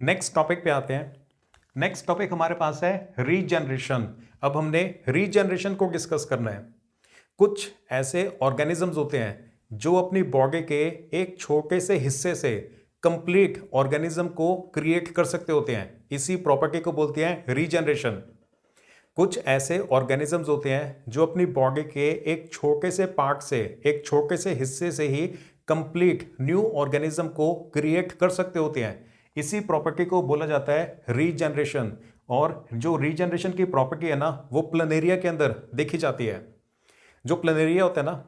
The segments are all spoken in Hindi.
नेक्स्ट टॉपिक पे आते हैं। नेक्स्ट टॉपिक हमारे पास है रीजनरेशन। अब हमने रीजनरेशन को डिस्कस करना है। कुछ ऐसे ऑर्गेनिजम्स होते हैं जो अपनी बॉडी के एक छोटे से हिस्से से कंप्लीट ऑर्गेनिज्म को क्रिएट कर सकते होते हैं। इसी प्रॉपर्टी को बोलते हैं रीजनरेशन। कुछ ऐसे ऑर्गेनिजम्स होते हैं जो अपनी बॉडी के एक छोटे से पार्ट से, एक छोटे से हिस्से से ही कंप्लीट न्यू ऑर्गेनिज्म को क्रिएट कर सकते होते हैं। इसी प्रॉपर्टी को बोला जाता है रीजनरेशन। और जो रीजनरेशन की प्रॉपर्टी है ना, वो प्लनेरिया के अंदर देखी जाती है। जो प्लनेरिया होता है ना,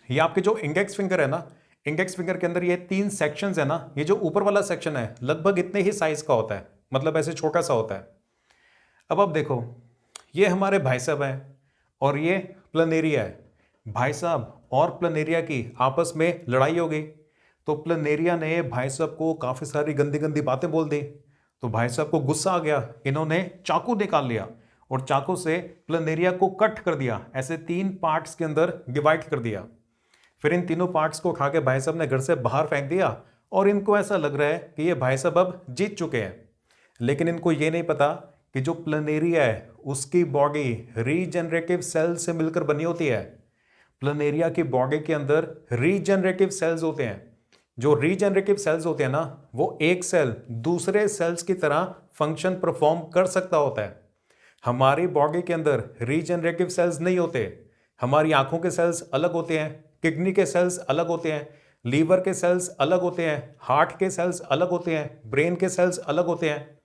ये आपके जो इंडेक्स फिंगर है ना, इंडेक्स फिंगर के अंदर ये 3 सेक्शंस है ना, ये जो ऊपर वाला सेक्शन है लगभग इतने ही साइज का होता है, मतलब ऐसे छोटा सा होता है। अब देखो, ये हमारे भाई साहब हैं और ये प्लनेरिया है। भाई साहब और प्लनेरिया की आपस में लड़ाई हो गई, तो प्लनेरिया ने भाई साहब को काफ़ी सारी गंदी गंदी बातें बोल दी। तो भाई साहब को गुस्सा आ गया, इन्होंने चाकू निकाल लिया और चाकू से प्लनेरिया को कट कर दिया, ऐसे 3 पार्ट्स के अंदर डिवाइड कर दिया। फिर इन तीनों पार्ट्स को खा के भाई साहब ने घर से बाहर फेंक दिया और इनको ऐसा लग रहा है कि ये भाई साहब अब जीत चुके हैं। लेकिन इनको ये नहीं पता कि जो प्लनेरिया है उसकी बॉडी रीजनरेटिव सेल से मिलकर बनी होती है। प्लनेरिया की बॉडी के अंदर रीजनरेटिव सेल्स होते हैं। जो रीजनरेटिव सेल्स होते हैं ना, वो एक सेल दूसरे सेल्स की तरह फंक्शन परफॉर्म कर सकता होता है। हमारी बॉडी के अंदर रीजनरेटिव सेल्स नहीं होते। हमारी आंखों के सेल्स अलग होते हैं, किडनी के सेल्स अलग होते हैं, लीवर के सेल्स अलग होते हैं, हार्ट के सेल्स अलग होते हैं, ब्रेन के सेल्स अलग होते हैं।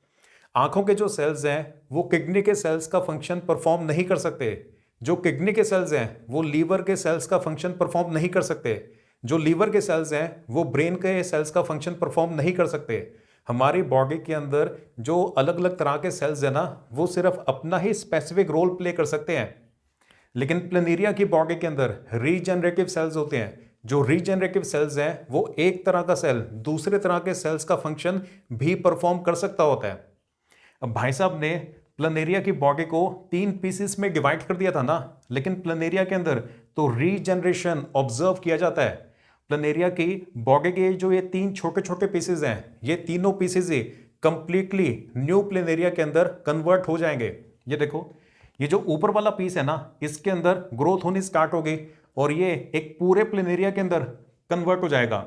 आंखों के जो सेल्स हैं वो किडनी के सेल्स का फंक्शन परफॉर्म नहीं कर सकते। जो किडनी के सेल्स हैं वो लीवर के सेल्स का फंक्शन परफॉर्म नहीं कर सकते। जो लीवर के सेल्स हैं वो ब्रेन के सेल्स का फंक्शन परफॉर्म नहीं कर सकते। हमारी बॉडी के अंदर जो अलग अलग तरह के सेल्स हैं ना, वो सिर्फ अपना ही स्पेसिफिक रोल प्ले कर सकते हैं। लेकिन प्लनेरिया की बॉडी के अंदर रीजनरेटिव सेल्स होते हैं। जो रीजनरेटिव सेल्स हैं वो एक तरह का सेल दूसरे तरह के सेल्स का फंक्शन भी परफॉर्म कर सकता होता है। अब भाई साहब ने प्लनेरिया की बॉडी को 3 पीसेस में डिवाइड कर दिया था ना, लेकिन प्लनेरिया के अंदर तो रीजनरेशन ऑब्जर्व किया जाता है। प्लनेरिया की बॉडी के जो ये 3 छोटे छोटे पीसेस हैं, ये तीनों पीसेस ही कंप्लीटली न्यू प्लनेरिया के अंदर कन्वर्ट हो जाएंगे। ये देखो, ये जो ऊपर वाला पीस है ना, इसके अंदर ग्रोथ होनी स्टार्ट हो गई और ये एक पूरे प्लनेरिया के अंदर कन्वर्ट हो जाएगा।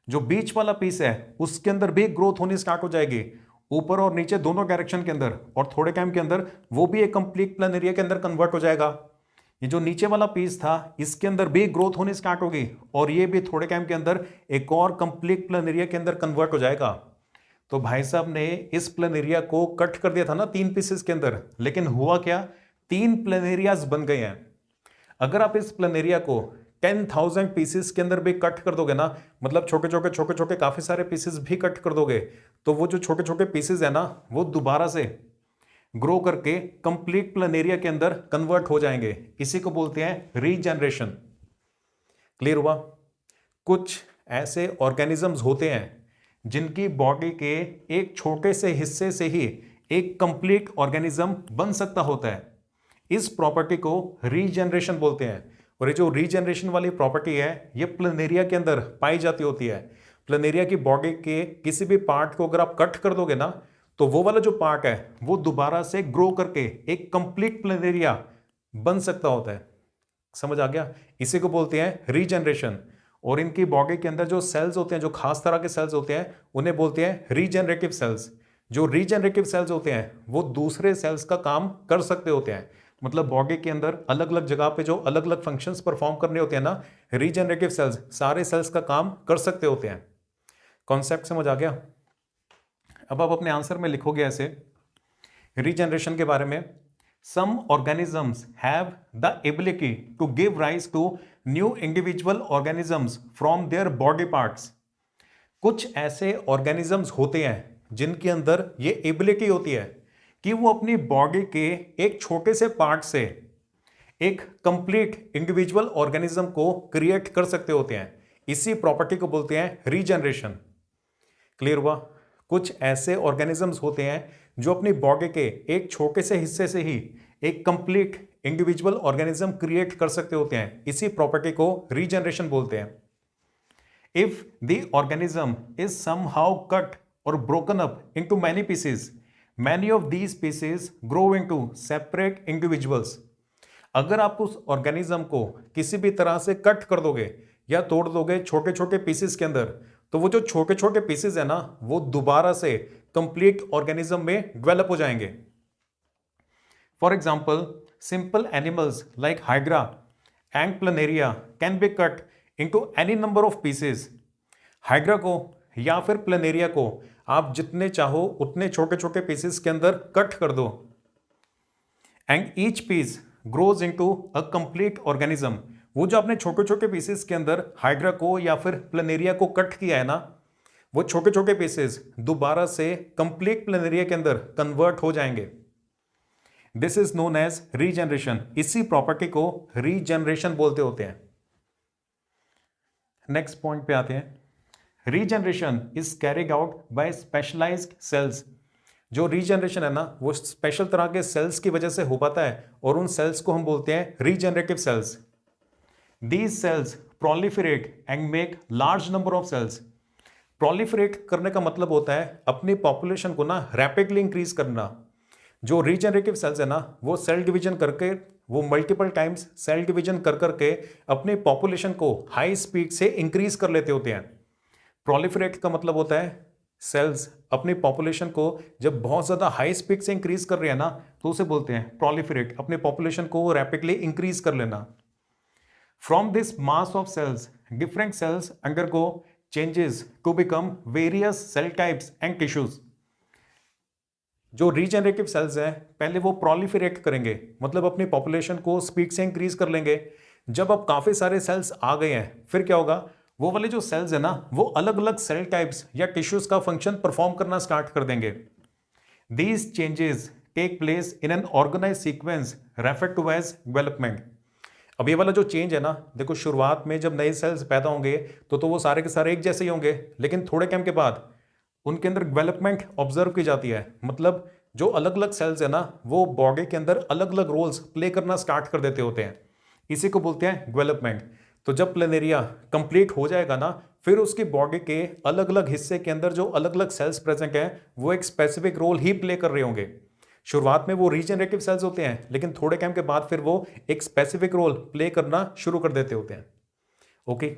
जो बीच वाला पीस है उसके अंदर भी ग्रोथ होनी स्टार्ट हो जाएगी, ऊपर और नीचे दोनों डायरेक्शन के अंदर, और थोड़े टाइम के अंदर वो भी एक कंप्लीट प्लनेरिया के अंदर कन्वर्ट हो जाएगा। ये जो नीचे वाला पीस था इसके अंदर भी ग्रोथ होनी स्टार्ट होगी और ये भी थोड़े टाइम के अंदर एक और कंप्लीट प्लनेरिया के अंदर कन्वर्ट हो जाएगा। तो भाई साहब ने इस प्लनेरिया को कट कर दिया था ना 3 पीसेस के अंदर, लेकिन हुआ क्या, 3 प्लनेरियाज बन गए हैं। अगर आप इस प्लनेरिया को 10,000 पीसेस के अंदर भी कट कर दोगे ना, मतलब छोटे छोटे काफी सारे पीसेस भी कट कर दोगे, तो वो जो छोटे छोटे पीसेस है ना, वो दोबारा से ग्रो करके कंप्लीट प्लनेरिया के अंदर कन्वर्ट हो जाएंगे। इसी को बोलते हैं रीजनरेशन। क्लियर हुआ? कुछ ऐसे ऑर्गेनिजम्स होते हैं जिनकी बॉडी के एक छोटे से हिस्से से ही एक कंप्लीट ऑर्गेनिज्म बन सकता होता है। इस प्रॉपर्टी को रीजनरेशन बोलते हैं। और ये जो रीजनरेशन वाली प्रॉपर्टी है ये प्लनेरिया के अंदर पाई जाती होती है। प्लनेरिया की बॉडी के किसी भी पार्ट को अगर आप कट कर दोगे ना, तो वो वाला जो पार्ट है वो दोबारा से ग्रो करके एक कंप्लीट प्लनेरिया बन सकता होता है। समझ आ गया? इसी को बोलते हैं रीजनरेशन। और इनकी बॉडी के अंदर जो सेल्स होते हैं, जो खास तरह के सेल्स होते हैं, उन्हें बोलते हैं रीजनरेटिव सेल्स। जो रीजनरेटिव सेल्स होते हैं वो दूसरे सेल्स का काम कर सकते होते हैं। मतलब बॉडी के अंदर अलग अलग जगह पे जो अलग अलग फंक्शंस परफॉर्म करने होते हैं ना, रीजनरेटिव सेल्स सारे सेल्स का काम कर सकते होते हैं। कॉन्सेप्ट समझ आ गया? अब आप अपने आंसर में लिखोगे ऐसे रीजनरेशन के बारे में, some organisms have the ability to give rise to new individual organisms from their body parts. कुछ ऐसे ऑर्गेनिजम्स होते हैं जिनके अंदर ये एबिलिटी होती है कि वो अपनी बॉडी के एक छोटे से पार्ट से एक कंप्लीट इंडिविजुअल ऑर्गेनिज्म को क्रिएट कर सकते होते हैं। इसी प्रॉपर्टी को बोलते हैं रीजनरेशन। क्लियर हुआ? कुछ ऐसे ऑर्गेनिजम्स होते हैं जो अपनी बॉडी के एक छोटे से हिस्से से ही एक कंप्लीट इंडिविजुअल ऑर्गेनिज्म क्रिएट कर सकते होते हैं। इसी प्रॉपर्टी को रीजनरेशन बोलते हैं। If the organism is somehow cut और broken up into many pieces. Many of these pieces grow into separate individuals. अगर आप उस ऑर्गेनिज्म को किसी भी तरह से कट कर दोगे या तोड़ दोगे छोटे छोटे पीसेस के अंदर, तो वो जो छोटे छोटे पीसेस है ना, वो दोबारा से कंप्लीट ऑर्गेनिज्म में डेवलप हो जाएंगे. For example, simple animals like hydra and planaria can be cut into any number of pieces. Hydra को या फिर प्लनेरिया को आप जितने चाहो उतने छोटे छोटे पीसेस के अंदर कट कर दो. And each piece grows into a complete organism. वो जो आपने छोटे छोटे पीसेस के अंदर हाइड्रा को या फिर प्लनेरिया को कट किया है ना, वो छोटे छोटे पीसेस दोबारा से कंप्लीट प्लनेरिया के अंदर कन्वर्ट हो जाएंगे. This is known as regeneration. इसी प्रॉपर्टी को रीजनरेशन बोलते होते हैं. नेक्स्ट पॉइंट पे आते हैं. Regeneration is carried out by specialised cells. जो रीजनरेशन है ना, वो स्पेशल तरह के सेल्स की वजह से हो पाता है और उन सेल्स को हम बोलते हैं regenerative cells. These cells proliferate and make large number of cells. Proliferate करने का मतलब होता है अपनी पॉपुलेशन को ना रैपिडली इंक्रीज करना. जो रीजनरेटिव सेल्स है ना, वो सेल डिवीजन करके, वो मल्टीपल टाइम्स सेल डिवीजन कर करके अपनी पॉपुलेशन को हाई स्पीड से इंक्रीज कर लेते होते हैं. प्रोलिफरेट का मतलब होता है सेल्स अपनी पॉपुलेशन को जब बहुत ज्यादा हाई स्पीड से इंक्रीज कर रहे हैं ना, तो उसे बोलते हैं प्रोलिफरेट. अपनी पॉपुलेशन को रैपिडली इंक्रीज कर लेना. From this mass of cells different cells undergo changes to become various cell types and tissues. जो रीजनरेटिव सेल्स हैं पहले वो प्रोलिफरेट करेंगे, मतलब अपनी पॉपुलेशन को स्पीड से इंक्रीज कर लेंगे. जब अब काफी सारे सेल्स आ गए हैं, फिर क्या होगा, वो वाले जो सेल्स है ना, वो अलग अलग सेल टाइप्स या टिश्यूज का फंक्शन परफॉर्म करना स्टार्ट कर देंगे. These changes take place in an organise sequence referred to as development. अब ये वाला जो चेंज है ना, देखो शुरुआत में जब नए सेल्स पैदा होंगे तो वो सारे के सारे एक जैसे ही होंगे, लेकिन थोड़े टाइम के बाद उनके अंदर डेवलपमेंट ऑब्जर्व की जाती है. मतलब जो अलग अलग सेल्स है ना, वो बॉडी के अंदर अलग अलग रोल्स प्ले करना स्टार्ट कर देते होते हैं. इसी को बोलते हैं डेवलपमेंट. तो जब प्लेनेरिया कंप्लीट हो जाएगा ना, फिर उसकी बॉडी के अलग अलग हिस्से के अंदर जो अलग अलग सेल्स प्रेजेंट हैं, वो एक स्पेसिफिक रोल ही प्ले कर रहे होंगे. शुरुआत में वो रीजनरेटिव सेल्स होते हैं, लेकिन थोड़े टाइम के बाद फिर वो एक स्पेसिफिक रोल प्ले करना शुरू कर देते होते हैं. ओके.